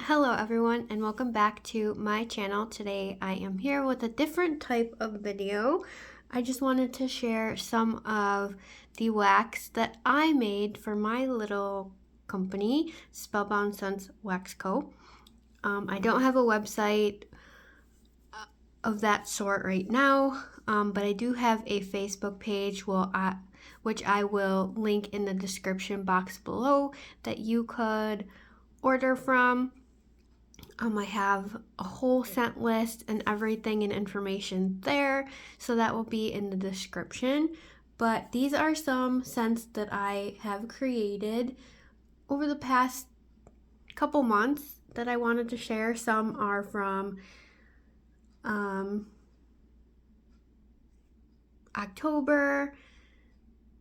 Hello everyone and welcome back to my channel. Today I am here with a different type of video. I just wanted to share some of the wax that I made for my little company, Spellbound Scents Wax Co. I don't have a website of that sort right now, but I do have a Facebook page which I will link in the description box below that you could order from. I have a whole scent list and everything and information there, so that will be in the description. But these are some scents that I have created over the past couple months that I wanted to share. Some are from October,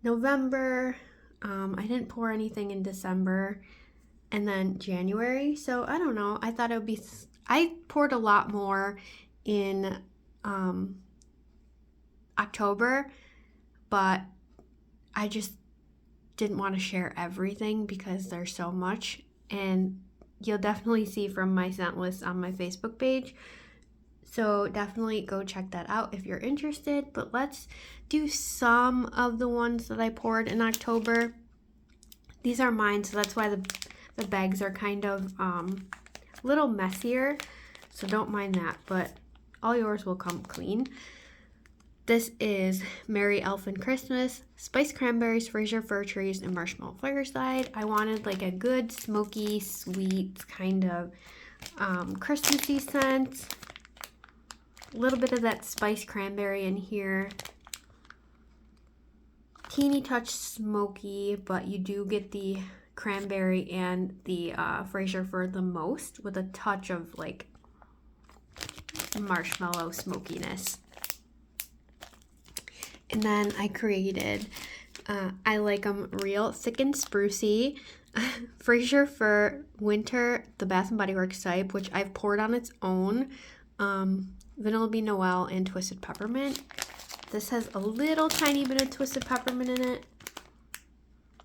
November. I didn't pour anything in December. And then January. So I don't know. I thought it would be, I poured a lot more in October, but I just didn't want to share everything because there's so much. And you'll definitely see from my scent list on my Facebook page. So definitely go check that out if you're interested. But let's do some of the ones that I poured in October. These are mine, so that's why the bags are kind of a little messier, so don't mind that, but all yours will come clean. This is Merry Elfin Christmas, Spiced Cranberries, Fraser Fir Trees, and Marshmallow Fireside. I wanted like a good smoky, sweet kind of Christmassy scent. A little bit of that spiced cranberry in here. Teeny touch smoky, but you do get the cranberry and the Fraser Fir the most, with a touch of like marshmallow smokiness. And then I created I Like 'em Real Thick and Sprucey Fraser Fir Winter, the Bath & Body Works type, which I've poured on its own, Vanilla Bean Noel and Twisted Peppermint. This has a little tiny bit of Twisted Peppermint in it,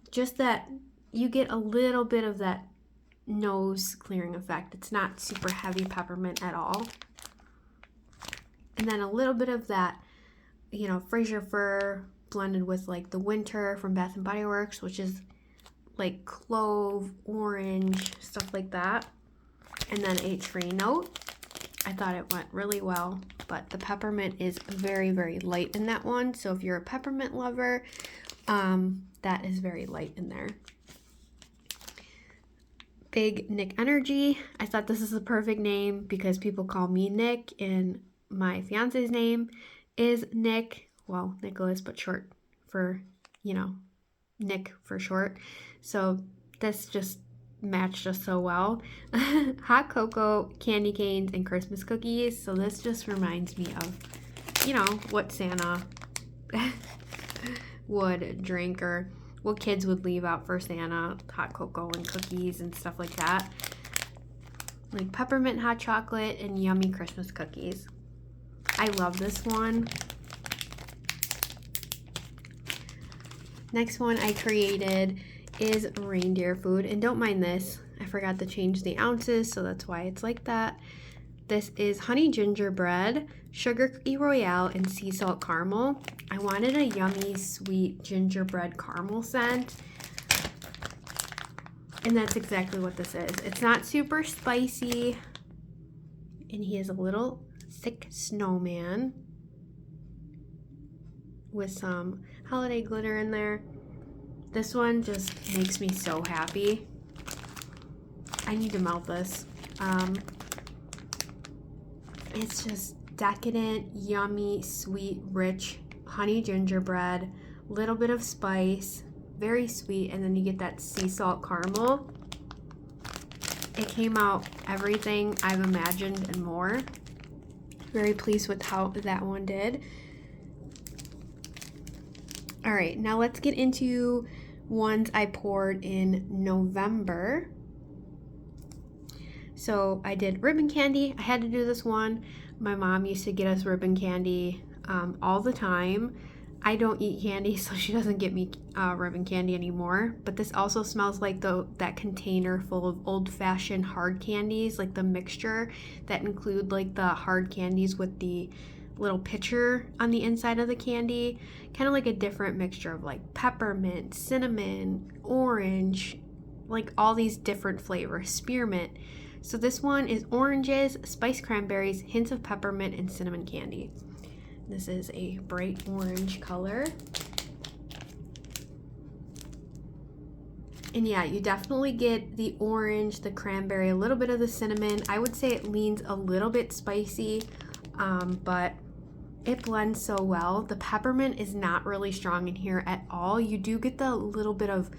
just that you get a little bit of that nose clearing effect. It's not super heavy peppermint at all. And then a little bit of that, Fraser Fir blended with like the Winter from Bath & Body Works, which is like clove, orange, stuff like that. And then a tree note. I thought it went really well, but the peppermint is very, very light in that one. So if you're a peppermint lover, that is very light in there. Big Nick Energy. I thought this is the perfect name because people call me Nick, and my fiance's name is Nick. Well, Nicholas, but short for, Nick for short. So this just matched us so well. Hot cocoa, candy canes, and Christmas cookies. So this just reminds me of, what Santa would drink, or what kids would leave out for Santa, hot cocoa and cookies and stuff like that. Like peppermint hot chocolate and yummy Christmas cookies. I love this one. Next one I created is reindeer food, and don't mind this. I forgot to change the ounces, so that's why it's like that. This is honey gingerbread, sugar cookie royale, and sea salt caramel. I wanted a yummy, sweet gingerbread caramel scent, and that's exactly what this is. It's not super spicy, and he is a little thick snowman with some holiday glitter in there. This one just makes me so happy. I need to melt this. It's just decadent, yummy, sweet, rich honey gingerbread, little bit of spice, very sweet, and then you get that sea salt caramel. It came out everything I've imagined and more. Very pleased with how that one did. All right, now let's get into ones I poured in November. So I did ribbon candy. I had to do this one. My mom used to get us ribbon candy all the time. I don't eat candy, so she doesn't get me ribbon candy anymore. But this also smells like that container full of old-fashioned hard candies, like the mixture that include like the hard candies with the little pitcher on the inside of the candy. Kind of like a different mixture of like peppermint, cinnamon, orange, like all these different flavors, spearmint. So this one is oranges, spiced cranberries, hints of peppermint, and cinnamon candy. This is a bright orange color. And yeah, you definitely get the orange, the cranberry, a little bit of the cinnamon. I would say it leans a little bit spicy, but it blends so well. The peppermint is not really strong in here at all. You do get the little bit of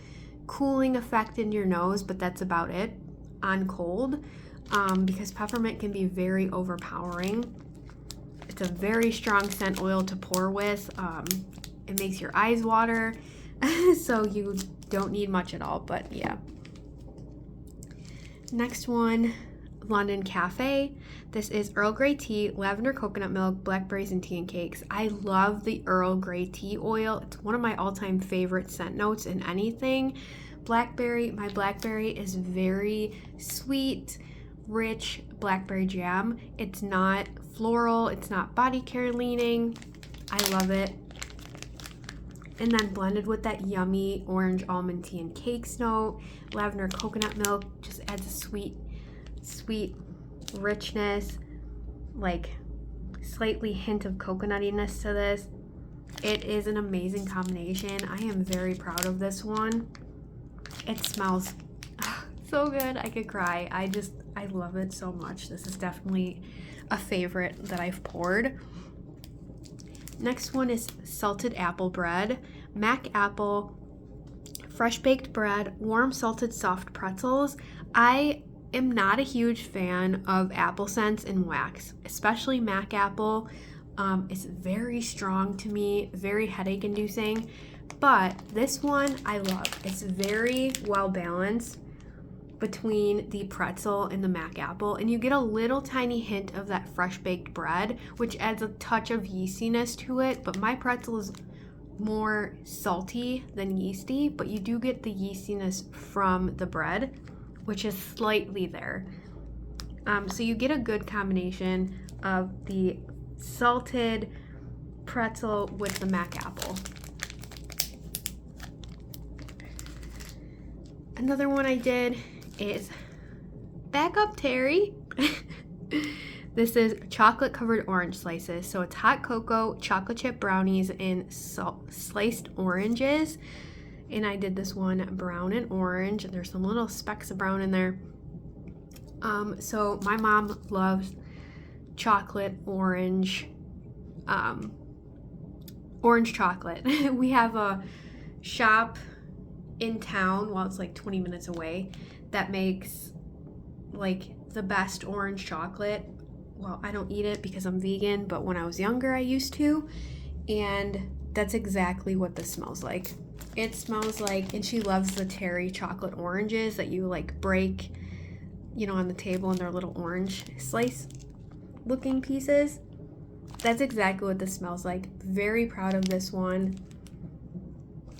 cooling effect in your nose, but that's about it on cold, because peppermint can be very overpowering. It's a very strong scent oil to pour with. It makes your eyes water, so you don't need much at all, but yeah. Next one, London Cafe. This is Earl Grey tea, lavender coconut milk, blackberries, and tea and cakes. I love the Earl Grey tea oil. It's one of my all-time favorite scent notes in anything. Blackberry, my blackberry is very sweet, rich blackberry jam. It's not floral, it's not body care leaning. I love it. And then blended with that yummy orange almond tea and cakes note, lavender coconut milk just adds a sweet richness, like slightly hint of coconutiness to this. It is an amazing combination. I am very proud of this one. It smells so good. I could cry. I love it so much. This is definitely a favorite that I've poured. Next one is salted apple bread, mac apple, fresh baked bread, warm salted soft pretzels. I am not a huge fan of apple scents in wax, especially mac apple. It's very strong to me, very headache inducing, but this one I love. It's very well balanced between the pretzel and the mac apple, and you get a little tiny hint of that fresh baked bread, which adds a touch of yeastiness to it. But my pretzel is more salty than yeasty, but you do get the yeastiness from the bread, which is slightly there. So you get a good combination of the salted pretzel with the mac apple. Another one I did is Back Up Terry. This is chocolate covered orange slices. So it's hot cocoa, chocolate chip brownies, and sliced oranges. And I did this one brown and orange, and there's some little specks of brown in there. So my mom loves chocolate orange, orange chocolate. We have a shop in town, well, it's like 20 minutes away, that makes like the best orange chocolate. Well, I don't eat it because I'm vegan, but when I was younger I used to, and that's exactly what this smells like. It smells like, and she loves the Terry chocolate oranges that you like break, you know, on the table, and they're little orange slice looking pieces. That's exactly what this smells like. Very proud of this one.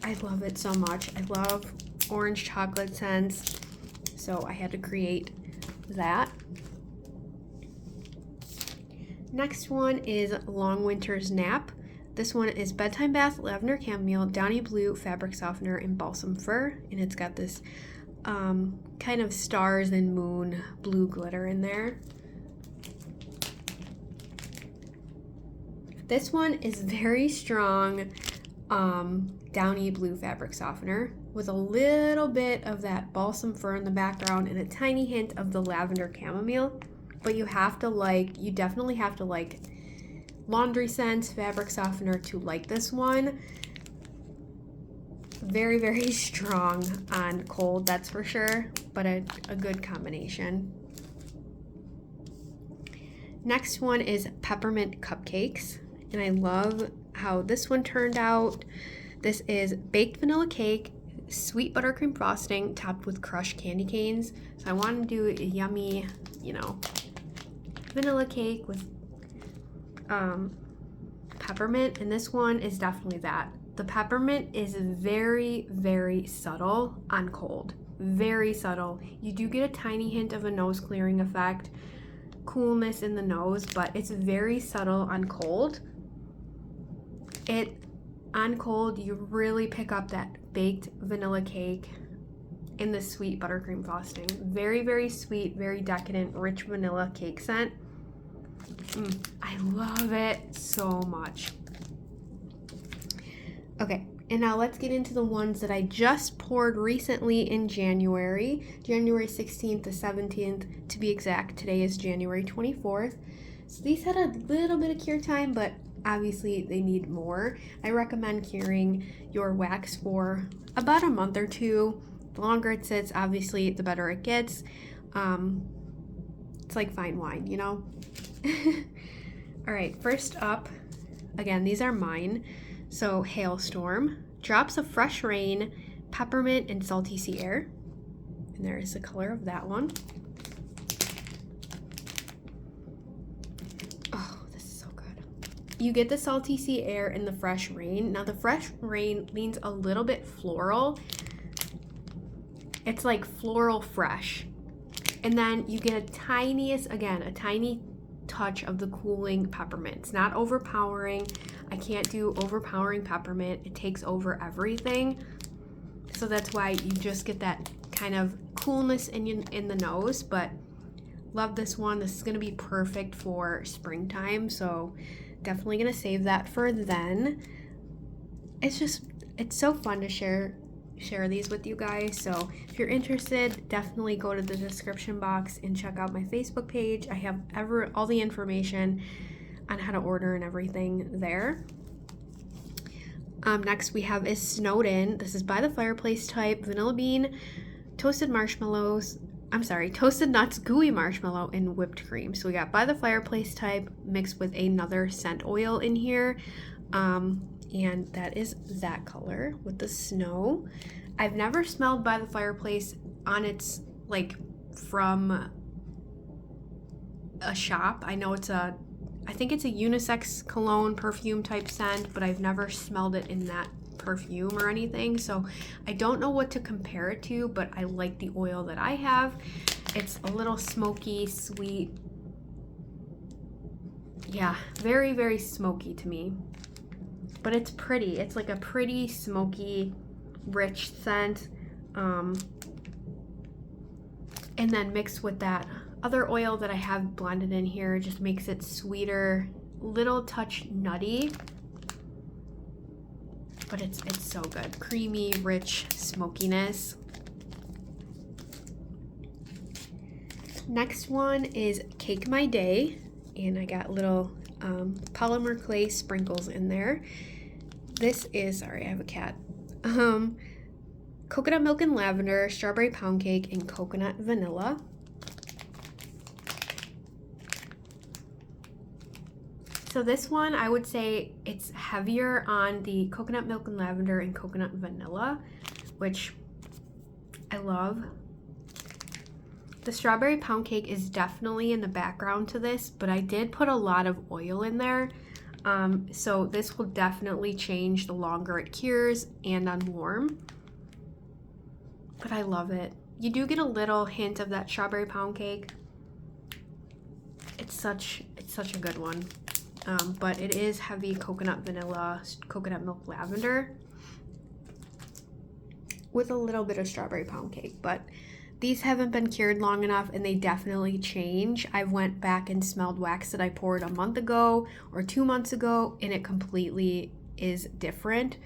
I love it so much. I love orange chocolate scents, so I had to create that. Next one is Long Winter's Nap. This one is Bedtime Bath, Lavender Chamomile, Downy Blue, Fabric Softener, and Balsam Fir. And it's got this kind of stars and moon blue glitter in there. This one is very strong Downy Blue Fabric Softener with a little bit of that Balsam Fir in the background and a tiny hint of the Lavender Chamomile. But you definitely have to like laundry scents, fabric softener to like this one. Very, very strong on cold, that's for sure, but a good combination. Next one is Peppermint Cupcakes, and I love how this one turned out. This is baked vanilla cake, sweet buttercream frosting topped with crushed candy canes. So I wanted to do a yummy, vanilla cake with peppermint, and this one is definitely that. The peppermint is very, very subtle on cold. Very subtle. You do get a tiny hint of a nose clearing effect, coolness in the nose, but it's very subtle on cold. On cold, you really pick up that baked vanilla cake and the sweet buttercream frosting. Very, very sweet, very decadent, rich vanilla cake scent. I love it so much. Okay, and now let's get into the ones that I just poured recently in January 16th to 17th to be exact. Today is January 24th. So these had a little bit of cure time, but obviously they need more. I recommend curing your wax for about a month or two. The longer it sits, obviously, the better it gets. It's like fine wine, you know? All right, first up, again, these are mine. So Hailstorm, drops of fresh rain, peppermint, and salty sea air. And there is the color of that one. Oh, this is so good. You get the salty sea air and the fresh rain. Now the fresh rain leans a little bit floral. It's like floral fresh. And then you get a tiny touch of the cooling peppermint. It's not overpowering. I can't do overpowering peppermint. It takes over everything. So that's why you just get that kind of coolness in the nose, but love this one. This is gonna be perfect for springtime, so definitely gonna save that for then. It's so fun to share these with you guys. So if you're interested, definitely go to the description box and check out my Facebook page. I have all the information on how to order and everything there. Next we have is Snowed In. This is by the fireplace type, vanilla bean, toasted nuts, gooey marshmallow, and whipped cream. So we got by the fireplace type mixed with another scent oil in here. And that is that color with the snow. I've never smelled by the fireplace on its, like, from a shop. I know I think it's a unisex cologne perfume type scent, but I've never smelled it in that perfume or anything. So I don't know what to compare it to, but I like the oil that I have. It's a little smoky, sweet. Yeah, very, very smoky to me. But it's pretty. It's like a pretty smoky, rich scent. And then mixed with that other oil that I have blended in here, just makes it sweeter, little touch nutty. But it's so good. Creamy, rich smokiness. Next one is Cake My Day. And I got little polymer clay sprinkles in there. This is, sorry, I have a cat. Coconut milk and lavender, strawberry pound cake, and coconut vanilla. So this one, I would say it's heavier on the coconut milk and lavender and coconut vanilla, which I love. The strawberry pound cake is definitely in the background to this, but I did put a lot of oil in there. So this will definitely change the longer it cures and on warm. But I love it. You do get a little hint of that strawberry pound cake. It's such a good one. But it is heavy coconut vanilla, coconut milk lavender with a little bit of strawberry pound cake. But these haven't been cured long enough and they definitely change. I went back and smelled wax that I poured a month ago or 2 months ago and it completely is different.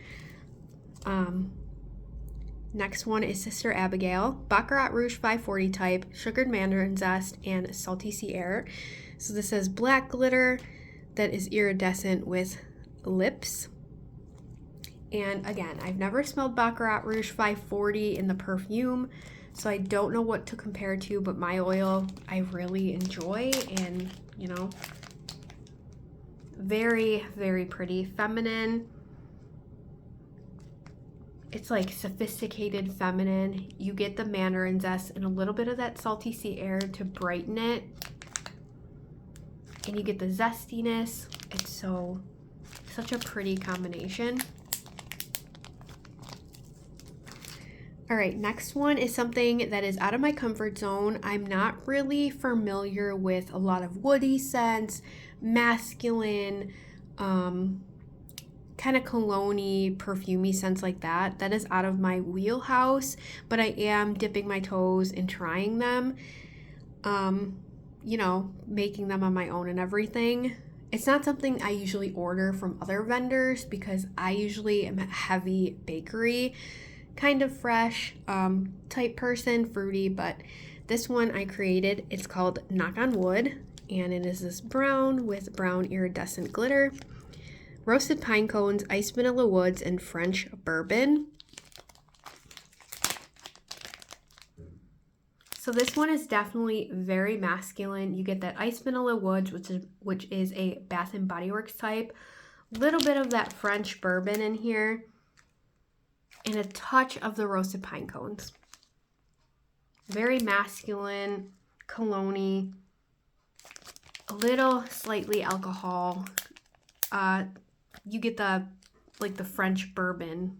Next one is Sister Abigail, Baccarat Rouge 540 type, sugared mandarin zest, and salty sea air. So this is black glitter that is iridescent with lips. And again, I've never smelled Baccarat Rouge 540 in the perfume, so I don't know what to compare to, but my oil I really enjoy, and you know, very, very pretty, feminine. It's like sophisticated feminine. You get the mandarin zest and a little bit of that salty sea air to brighten it. And you get the zestiness. It's so such a pretty combination. All right, next one is something that is out of my comfort zone. I'm not really familiar with a lot of woody scents, masculine, kind of cologne-y, perfumey scents like that. That is out of my wheelhouse, but I am dipping my toes in trying them, making them on my own and everything. It's not something I usually order from other vendors because I usually am a heavy bakery, kind of fresh type person, fruity, but this one I created. It's called Knock on Wood, and it is this brown with brown iridescent glitter. Roasted pine cones, iced vanilla woods, and French bourbon. So this one is definitely very masculine. You get that iced vanilla woods, which is a Bath and Body Works type. Little bit of that French bourbon in here, and a touch of the roasted pine cones. Very masculine, cologne-y, a little slightly alcohol. You get the French bourbon,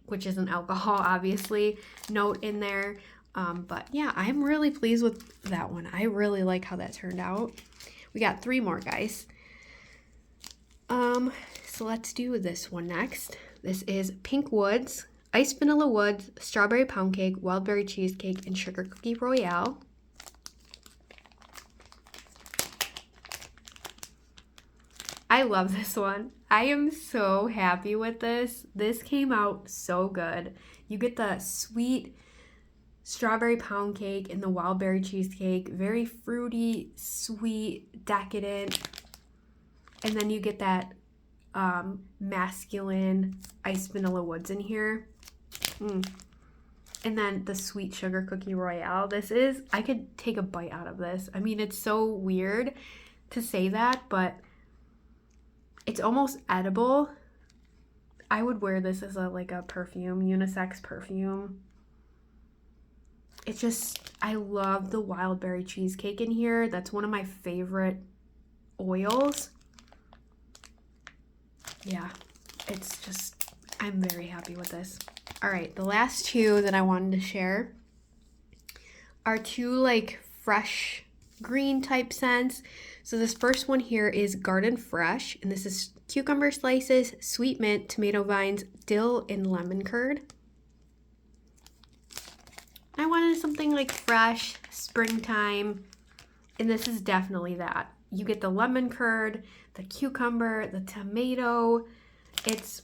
which is an alcohol, obviously, note in there. But yeah, I'm really pleased with that one. I really like how that turned out. We got 3 more, guys. So let's do this one next. This is Pink Woods, Iced Vanilla Woods, Strawberry Pound Cake, Wild Berry Cheesecake, and Sugar Cookie Royale. I love this one. I am so happy with this. This came out so good. You get the sweet strawberry pound cake and the wild berry cheesecake. Very fruity, sweet, decadent. And then you get that masculine iced vanilla woods in here. And then the sweet sugar cookie royale. I could take a bite out of this. I mean, it's so weird to say that, but it's almost edible. I would wear this as a perfume, unisex perfume. It's just, I love the wild berry cheesecake in here. That's one of my favorite oils. Yeah, it's just, I'm very happy with this. All right, the last 2 that I wanted to share are 2 fresh green type scents. So this first one here is Garden Fresh, and this is cucumber slices, sweet mint, tomato vines, dill, and lemon curd. I wanted something fresh, springtime, and this is definitely that. You get the lemon curd, the cucumber, the tomato. It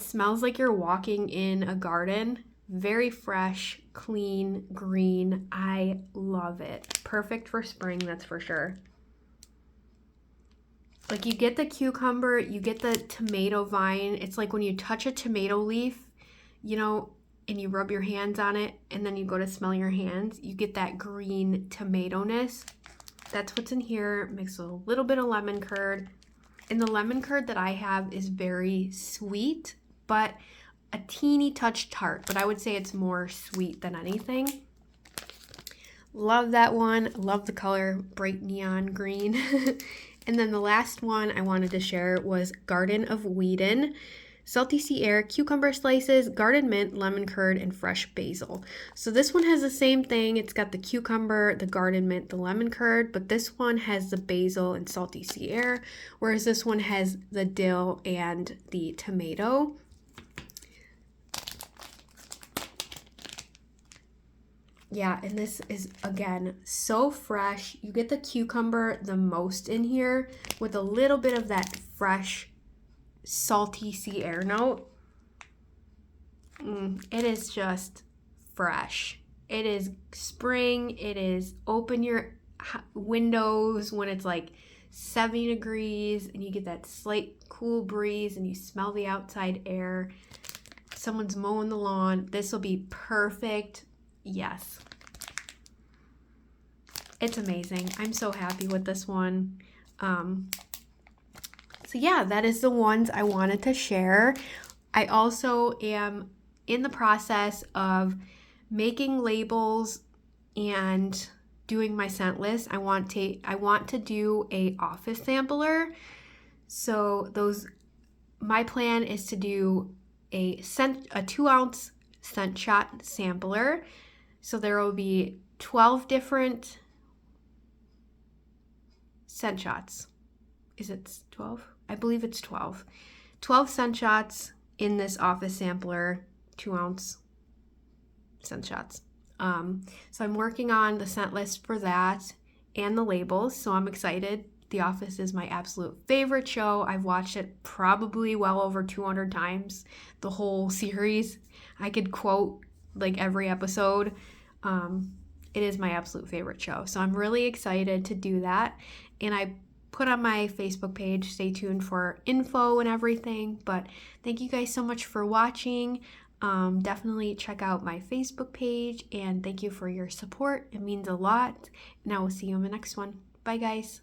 smells like you're walking in a garden. Very fresh, clean, green. I love it. Perfect for spring, that's for sure. You get the cucumber, you get the tomato vine. It's like when you touch a tomato leaf, and you rub your hands on it, and then you go to smell your hands, you get that green tomato-ness. That's what's in here, mixed with a little bit of lemon curd. And the lemon curd that I have is very sweet, but a teeny touch tart, but I would say it's more sweet than anything. Love that one. Love the color, bright neon green. And then the last one I wanted to share was Garden of Whedon. Salty sea air, cucumber slices, garden mint, lemon curd, and fresh basil. So this one has the same thing. It's got the cucumber, the garden mint, the lemon curd, but this one has the basil and salty sea air, whereas this one has the dill and the tomato. Yeah, and this is, again, so fresh. You get the cucumber the most in here with a little bit of that fresh salty sea air note. It is just fresh. It is spring. It is open your windows when it's 70 degrees and you get that slight cool breeze and you smell the outside air. Someone's mowing the lawn. This will be perfect. Yes. It's amazing. I'm so happy with this one. So yeah, that is the ones I wanted to share. I also am in the process of making labels and doing my scent list. I want to do a office sampler. So my plan is to do a 2-ounce scent shot sampler. So there will be 12 different scent shots. Is it 12? I believe it's 12. 12 scent shots in this office sampler, 2-ounce scent shots. So I'm working on the scent list for that and the labels, so I'm excited. The Office is my absolute favorite show. I've watched it probably well over 200 times, the whole series. I could quote like every episode. It is my absolute favorite show. So I'm really excited to do that. And I put on my Facebook page, stay tuned for info and everything. But thank you guys so much for watching. Definitely check out my Facebook page, and thank you for your support. It means a lot. And I will see you in the next one. Bye, guys.